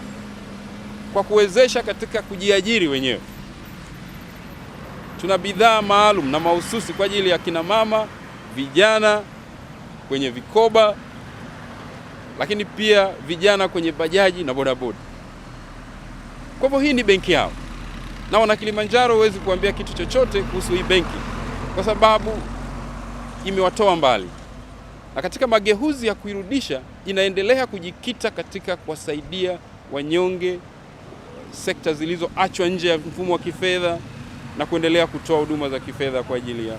kwa kuwezesha katika kujiajiri wenyewe. Tuna bidhaa maalum na mahususi kwa ajili ya kina mama, vijana kwenye vikoba, lakini pia vijana kwenye bajaji na bodaboda. Kwa hivyo hii ni benki yao. Na wana Kilimanjaro huwezi kuambia kitu chochote kuhusu hii benki kwa sababu imewatoa mbali. Na katika mageuzi ya kuirudisha inaendelea kujikita katika kuwasaidia wanyonge, sekta zilizoachwa nje ya mfumo wa kifedha na kuendelea kutoa huduma za kifedha kwa ajili ya.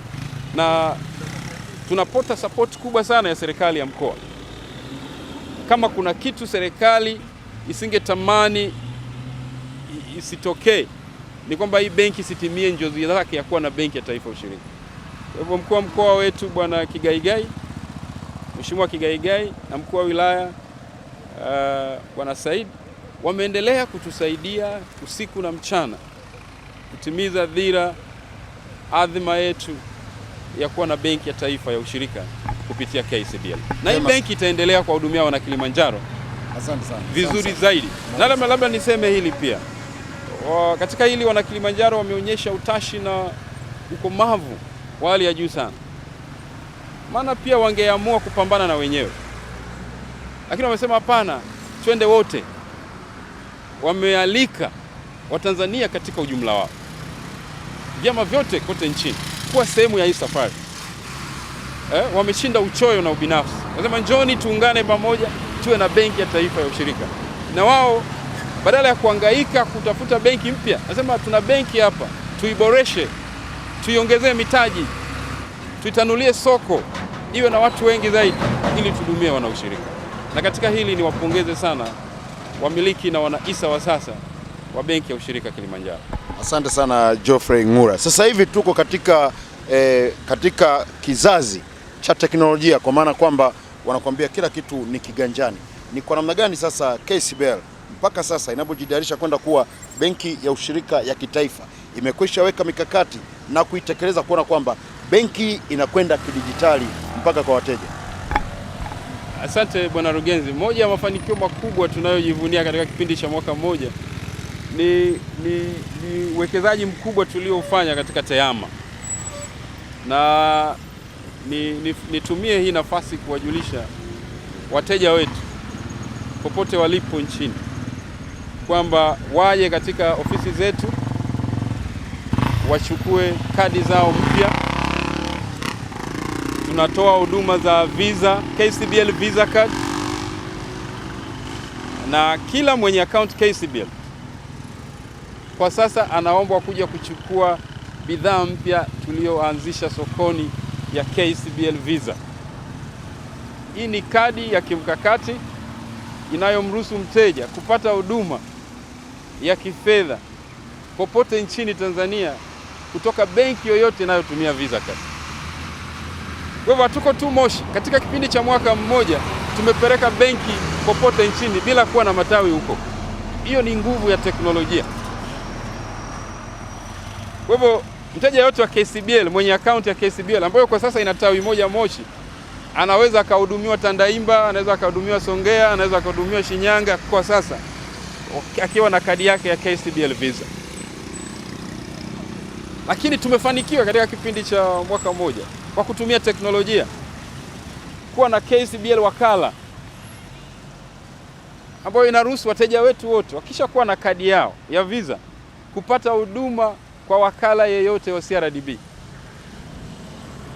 Na tunapata support kubwa sana ya serikali ya mkoa. Kama kuna kitu serikali isingetamani isitokee ni kwamba hii benki isitimie njozi zake ya kuwa na benki ya taifa ushirika. Kwa hivyo mkuu wa mkoa wetu Bwana Kigaigai, Mheshimiwa Kigaigai na mkuu wa wilaya Bwana Said wameendelea kutusaidia usiku na mchana kutimiza dhira adhima yetu ya kuwa na benki ya taifa ya ushirika kupitia KCBL. Na hii benki itaendelea kuwahudumia wana Kilimanjaro. Asante sana. Vizuri zaidi. Na labda niseme hili pia. Katika hili wana Kilimanjaro wameonyesha utashi na ukomavu wa hali ya juu sana. Maana pia wangeamua kupambana na wenyewe. Lakini wamesema hapana, twende wote. Wamealika Watanzania katika ujumla wao, vyama vyote kote nchini kuwa sehemu ya hii safari. Wameshinda uchoyo na ubinafsi. Wanasema njoni tuungane pamoja tuwe na benki ya taifa ya ushirika. Na wao badala ya kuhangaika kutafuta benki mpya, nasema tuna benki hapa, tuiboreshe, tuiongezee mitaji, tuitanulie soko iwe na watu wengi zaidi ili tudumie wana ushirika. Na katika hili ni wapongeze sana wamiliki na wanaisa wa sasa wa benki ya ushirika Kilimanjaro. Asante sana Geoffrey Ngura. Sasa hivi tuko katika kizazi cha teknolojia, kwa maana kwamba wanakuambia kila kitu ni kiganjani. Ni kwa namna gani sasa KCBL mpaka sasa inapojidarisha kwenda kuwa benki ya ushirika ya kitaifa imekwisha weka mikakati na kuitekeleza kuona kwamba benki inakwenda kidijitali mpaka kwa wateja? Asante Bwana Rugenzi. Moja ya mafanikio makubwa tunayojivunia katika kipindi cha mwaka mmoja ni uwekezaji mkubwa tuliofanya katika TEHAMA. Na nitumie hii nafasi kuwajulisha wateja wetu popote walipo nchini kwamba waje katika ofisi zetu wachukue kadi zao mpya. Tunatoa huduma za Visa, KCBL Visa Card, na kila mwenye account KCBL kwa sasa anaombwa kuja kuchukua bidhaa mpya tulioanzisha sokoni ya KCBL Visa. Hii ni kadi ya kimkakati inayomruhusu mteja kupata huduma ya kifedha popote nchini Tanzania kutoka benki yoyote inayotumia Visa Card. Kwa hivyo hatuko tu Moshi. Katika kipindi cha mwaka mmoja tumepeleka benki popote nchini bila kuwa na matawi huko. Hiyo ni nguvu ya teknolojia. Kwa hivyo mteja yote wa KCBL mwenye account ya KCBL ambayo kwa sasa ina tawi moja Moshi anaweza akahudumiwa Tandaimba, anaweza akahudumiwa Songea, anaweza akahudumiwa Shinyanga kwa sasa. akiwa na kadi yake ya KCBL Visa. Lakini tumefanikiwa katika kipindi cha mwaka mmoja kwa kutumia teknolojia kuwa na KCBL wakala ambayo inaruhusu wateja wetu wote wakisha kuwa na kadi yao ya Visa kupata huduma kwa wakala yeyote wa CRDB.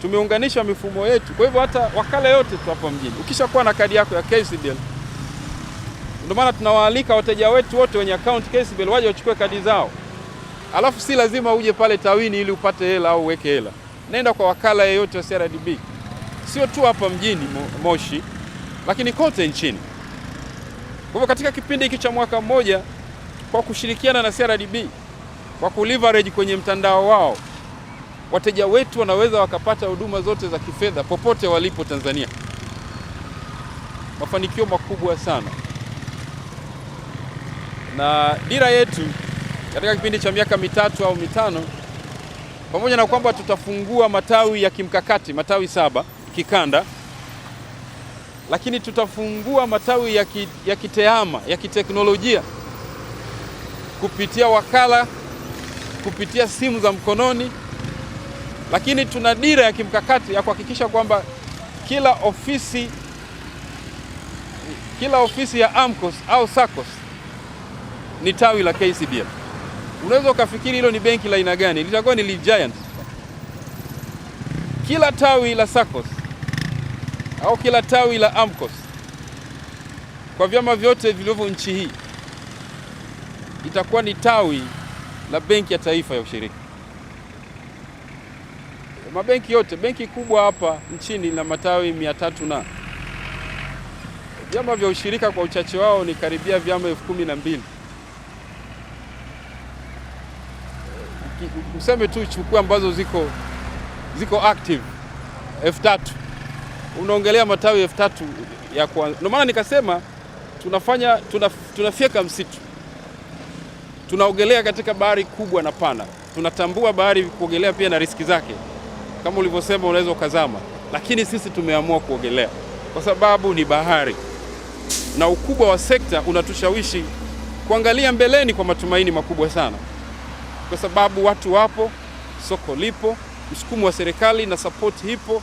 Tumeunganisha mifumo yetu, kwa hivyo hata wakala yote tu hapa mjini ukisha kuwa na kadi yako ya KCBL, ndio maana tunawaalika wateja wetu wote wenye account KCBL waje wachukue kadi zao. Alafu si lazima uje pale tawini ili upate hela au uweke hela. Nenda kwa wakala yeyote wa CRDB. Sio tu hapa mjini Moshi, lakini kote nchini. Kwa hivyo katika kipindi hiki cha mwaka mmoja, kwa kushirikiana na CRDB, kwa kuleverage kwenye mtandao wao, wateja wetu wanaweza wakapata huduma zote za kifedha popote walipo Tanzania. Mafanikio makubwa sana. Na dira yetu katika kipindi cha miaka 3 au 5, pamoja na kwamba tutafungua matawi ya kimkakati, matawi 7 kikanda, lakini tutafungua matawi ya kitehama, ya kiteknolojia kupitia wakala, kupitia simu za mkononi. Lakini tuna dira ya kimkakati ya kuhakikisha kwamba kila ofisi ya AMCOS au SACCOS ni tawi la KCBL. Unaweza ukafikiri hilo ni benki la aina gani? Litakuwa ni giant. Kila tawi la SACCOS au kila tawi la AMCOS kwa vyama vyote vilivyo nchi hii itakuwa ni tawi la Benki ya Taifa ya Ushirika. Mabenki yote, benki kubwa hapa nchini na matawi 300 na vyama vya ushirika kwa uchache wao ni karibia vyama 12,000. Useme tu chukua ambazo ziko active 3,000. Unaongelea matawi 3,000 ya kwanza. Ndio maana nikasema tunafyeka msitu. Tunaogelea katika bahari kubwa na pana. Tunatambua bahari kuogelea pia na riski zake. Kama ulivyosema unaweza ukazama, lakini sisi tumeamua kuogelea kwa sababu ni bahari. Na ukubwa wa sekta unatushawishi kuangalia mbeleni kwa matumaini makubwa sana. Kwa sababu watu wapo, soko lipo, msukumo wa serikali na support hipo.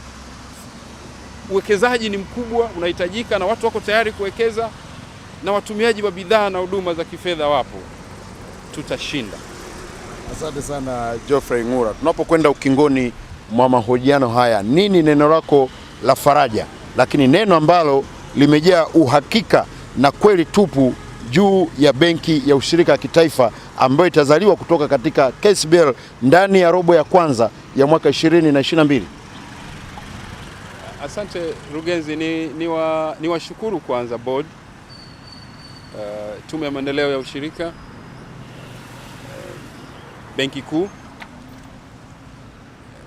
Uwekezaji ni mkubwa unahitajika na watu wako tayari kuwekeza, na watumiaji wa bidhaa na huduma za kifedha wapo. Tutashinda. Asante sana Geoffrey Ng'ura. Tunapokwenda ukingoni mwa mahojiano haya, nini neno lako la faraja, lakini neno ambalo limejaa uhakika na kweli tupu juu ya benki ya ushirika ya kitaifa ambayo itazaliwa kutoka katika KCBL ndani ya robo ya kwanza ya mwaka 2022? Asante Rugenzi, ni washukuru kwanza board, Tume ya Maendeleo ya Ushirika, Benki Kuu,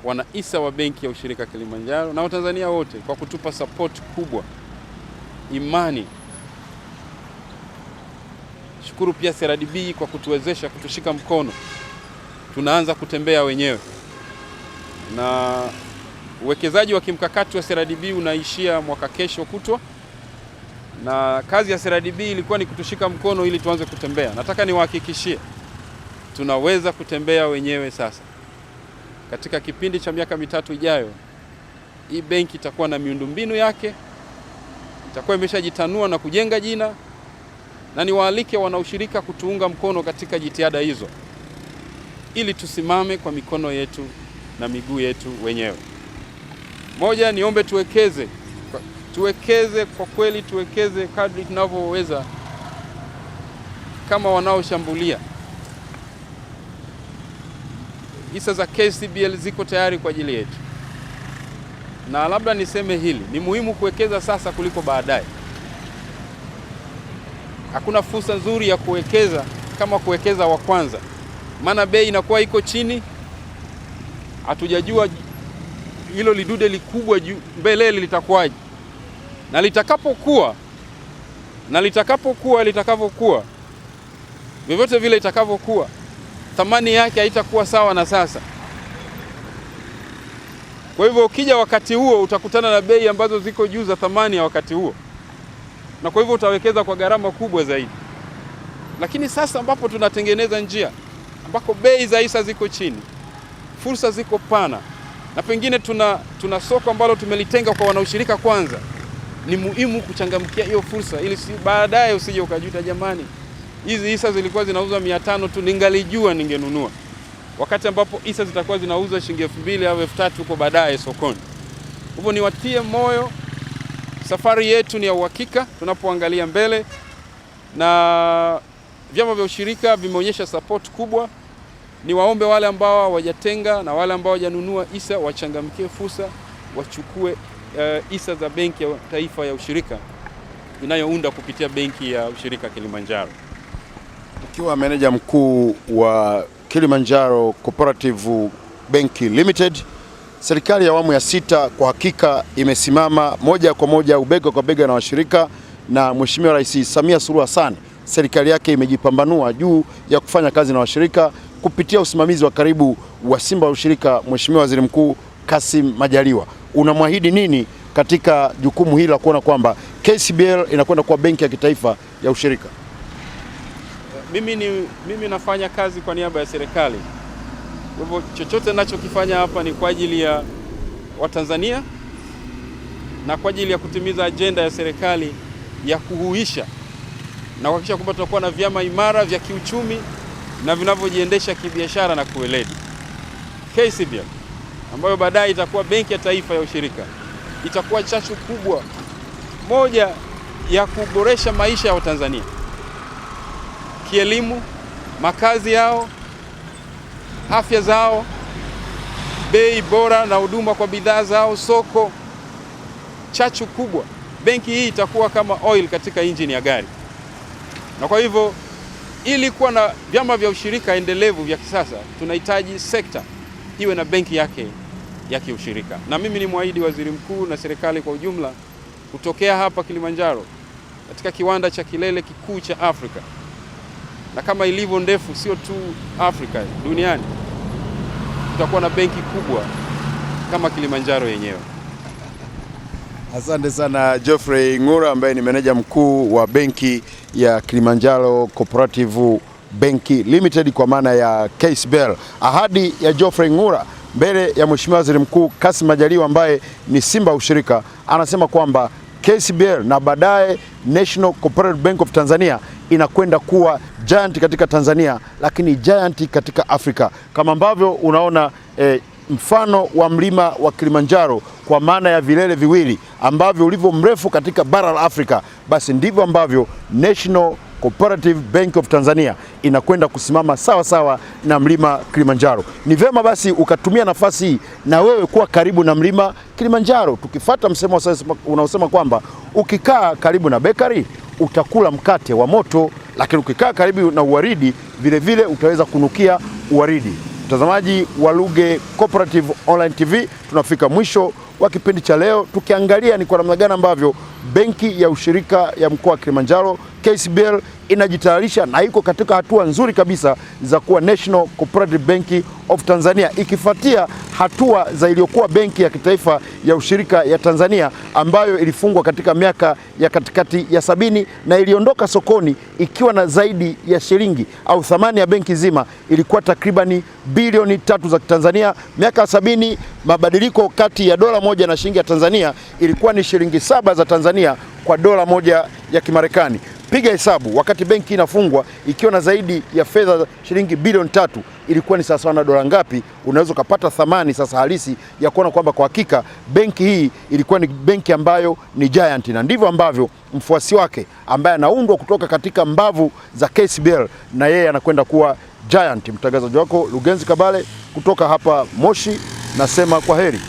wanaisa wa Benki ya Ushirika Kilimanjaro na Watanzania wote kwa kutupa support kubwa, imani. Shukuru pia CRDB kwa kutuwezesha, kutushika mkono. Tunaanza kutembea wenyewe. Na uwekezaji wa kimkakati wa CRDB unaishia mwaka kesho kutwa. Na kazi ya CRDB ilikuwa ni kutushika mkono ili tuanze kutembea. Nataka niwahakikishie tunaweza kutembea wenyewe sasa. Katika kipindi cha miaka 3 ijayo, hii benki itakuwa na miundombinu yake, itakuwa imeshajitanua na kujenga jina, na niwaalike wanaushirika kutuunga mkono katika jitihada hizo ili tusimame kwa mikono yetu na miguu yetu wenyewe. Moja, niombe tuwekeze kwa kweli, tuwekeze kadri tunavyoweza kama wanaoshambulia. Hisa za KCBL ziko tayari kwa ajili yetu. Na labda niseme hili, ni muhimu kuwekeza sasa kuliko baadaye. Hakuna fursa nzuri ya kuwekeza kama kuwekeza wa kwanza. Maana bei inakuwa iko chini. Hatujajua hilo lidude likubwa mbele litakuwaje. Na litakavyokuwa vyovyote vile itakavyokuwa, thamani yake haitakuwa sawa na sasa. Kwa hivyo ukija wakati huo utakutana na bei ambazo ziko juu za thamani ya wakati huo. Na kwa hivyo utawekeza kwa gharama kubwa zaidi. Lakini sasa ambapo tunatengeneza njia ambako bei za hisa ziko chini, fursa ziko pana, na pengine tuna soko ambalo tumelitenga kwa wanaushirika kwanza, ni muhimu kuchangamkia hiyo fursa, ili baadaye usije ukajuta, jamani, hizi hisa zilikuwa zinauzwa 500 tu, ningalijua ningenunua, wakati ambapo hisa zitakuwa zinauzwa shilingi 2000 au 3000 huko baadaye sokoni. Hivyo niwatie moyo, safari yetu ni ya uhakika tunapoangalia mbele, na vyama vya ushirika vimeonyesha support kubwa. Ni waombe wale ambao hawajatenga na wale ambao hawajanunua hisa wachangamkie fursa, wachukue hisa za Benki ya Taifa ya Ushirika inayounda kupitia Benki ya Ushirika Kilimanjaro. Ukiwa meneja mkuu wa Kilimanjaro Cooperative Bank Limited, serikali ya awamu ya 6 kwa hakika imesimama moja kwa moja, ubega kwa bega na washirika, na Mheshimiwa Rais Samia Suluhu Hassan, serikali yake imejipambanua juu ya kufanya kazi na washirika kupitia usimamizi wa karibu wa Simba wa ushirika, Mheshimiwa Waziri Mkuu Kassim Majaliwa. Unamwahidi nini katika jukumu hili la kuona kwamba KCBL inakwenda kuwa benki ya kitaifa ya ushirika? Mimi nafanya kazi kwa niaba ya serikali. Kwa hivyo chochote ninachokifanya hapa ni kwa ajili ya Watanzania na kwa ajili ya kutimiza ajenda ya serikali ya kuhuisha na kuhakikisha kwamba tutakuwa na vyama imara vya kiuchumi na vinavyojiendesha kibiashara na kueledi. KCBL ambayo baadaye itakuwa benki ya taifa ya ushirika itakuwa chachu kubwa moja ya kuboresha maisha ya Watanzania kielimu, makazi yao, afya zao, bei bora na huduma kwa bidhaa zao, soko. Chachu kubwa, benki hii itakuwa kama oil katika injini ya gari. Na kwa hivyo ili kuwa na vyama vya ushirika endelevu vya kisasa, tunahitaji sekta iwe na benki yake ya kiushirika. Na mimi ni mwahidi Waziri Mkuu na serikali kwa ujumla, kutokea hapa Kilimanjaro katika kiwanda cha kilele kikuu cha Afrika, na kama ilivyo ndefu sio tu Afrika, duniani, tutakuwa na benki kubwa kama Kilimanjaro yenyewe. Asante sana Geoffrey Ngura ambaye ni meneja mkuu wa benki ya Kilimanjaro Cooperative Bank Limited kwa maana ya KCBL. Ahadi ya Geoffrey Ngura mbele ya Mheshimiwa Waziri Mkuu Kassim Majaliwa ambaye ni Simba ushirika, anasema kwamba KCBL na baadaye National Cooperative Bank of Tanzania inakwenda kuwa giant katika Tanzania, lakini giant katika Afrika. Kama ambavyo unaona mfano wa mlima wa Kilimanjaro kwa maana ya vilele viwili ambavyo ulivyo mrefu katika bara la Afrika, basi ndivyo ambavyo National Cooperative Bank of Tanzania inakwenda kusimama sawa sawa na mlima Kilimanjaro. Ni vema basi ukatumia nafasi hii na wewe kuwa karibu na mlima Kilimanjaro, tukifuata msemo unaosema kwamba ukikaa karibu na bakery utakula mkate wa moto, lakini ukikaa karibu na uwaridi vile vile utaweza kunukia uwaridi. Mtazamaji wa Luge Cooperative Online TV, tunafika mwisho wa kipindi cha leo, tukiangalia ni kwa namna gani ambavyo benki ya ushirika ya mkoa wa Kilimanjaro KCBL inajitayarisha na iko katika hatua nzuri kabisa za kuwa National Cooperative Bank of Tanzania, ikifuatia hatua za iliyokuwa benki ya kitaifa ya ushirika ya Tanzania ambayo ilifungwa katika miaka ya katikati ya 70 na iliondoka sokoni ikiwa na zaidi ya shilingi au thamani ya benki zima ilikuwa takribani bilioni 3 za Tanzania. Miaka 70 mabadiliko kati ya dola moja na shilingi ya Tanzania ilikuwa ni shilingi 7 za Tanzania kwa dola moja ya Kimarekani. Piga hesabu, wakati benki inafungwa ikiwa na zaidi ya fedha shilingi bilioni 3 ilikuwa ni sawa na dola ngapi? Unaweza kupata thamani sasa halisi ya kuona kwamba kwa hakika benki hii ilikuwa ni benki ambayo ni giant, na ndivyo ambavyo mfuasi wake ambaye anaundwa kutoka katika mbavu za KCBL na yeye anakwenda kuwa giant. Mtangazaji wako Lugenzi Kabale kutoka hapa Moshi, nasema kwa heri.